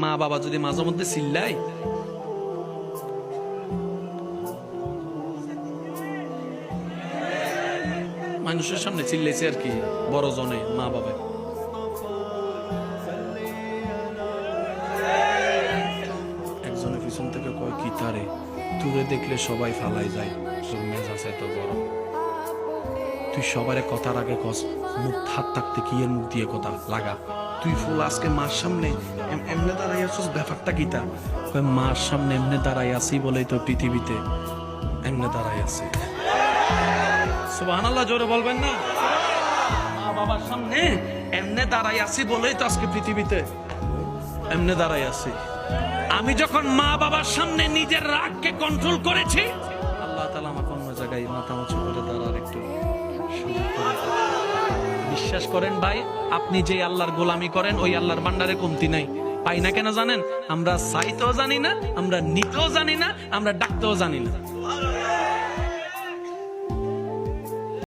মা বাবা যদি মাঝে মধ্যে চিল্লাই, মানুষের সামনে চিল্লাইছে আর কি, বড় জনে মা বাবা, একজনের পিছন থেকে কয় কি তারে তুরে দেখলে সবাই ফালাই যায়, তোর মেজাজ এত গরম, তুই সবার কথার আগে কস মুখ হাত থাকতে কি এর মুখ দিয়ে কথা লাগা, তুই ফুল আজকে মার সামনে এমনে দাঁড়াই আছিস, ব্যাপারটা কি তা? মার সামনে এমনে দাঁড়াই আছি বলেই তো পৃথিবীতে এমনে দাঁড়াই আছে। সুবহানাল্লাহ, জোরে বলবেন না? মা বাবার সামনে এমনে দাঁড়াই আছি বলেই তো আজকে পৃথিবীতে এমনে দাঁড়াই আছি। আমি যখন মা বাবার সামনে নিজের রাগকে কন্ট্রোল করেছি, আল্লাহ তাআলা আমাকে অন্য জায়গায় মাথা উঁচু করে দাঁড়ার একটু সুযোগ করে দেন। বিশ্বাস করেন ভাই, আপনি যে আল্লাহর গোলামি করেন ওই আল্লাহর ভান্ডারে কমতি নাই। পাই না কেন জানেন? আমরা চাইতেও জানি না, আমরা নিতেও জানি না, আমরা ডাকতেও জানি না।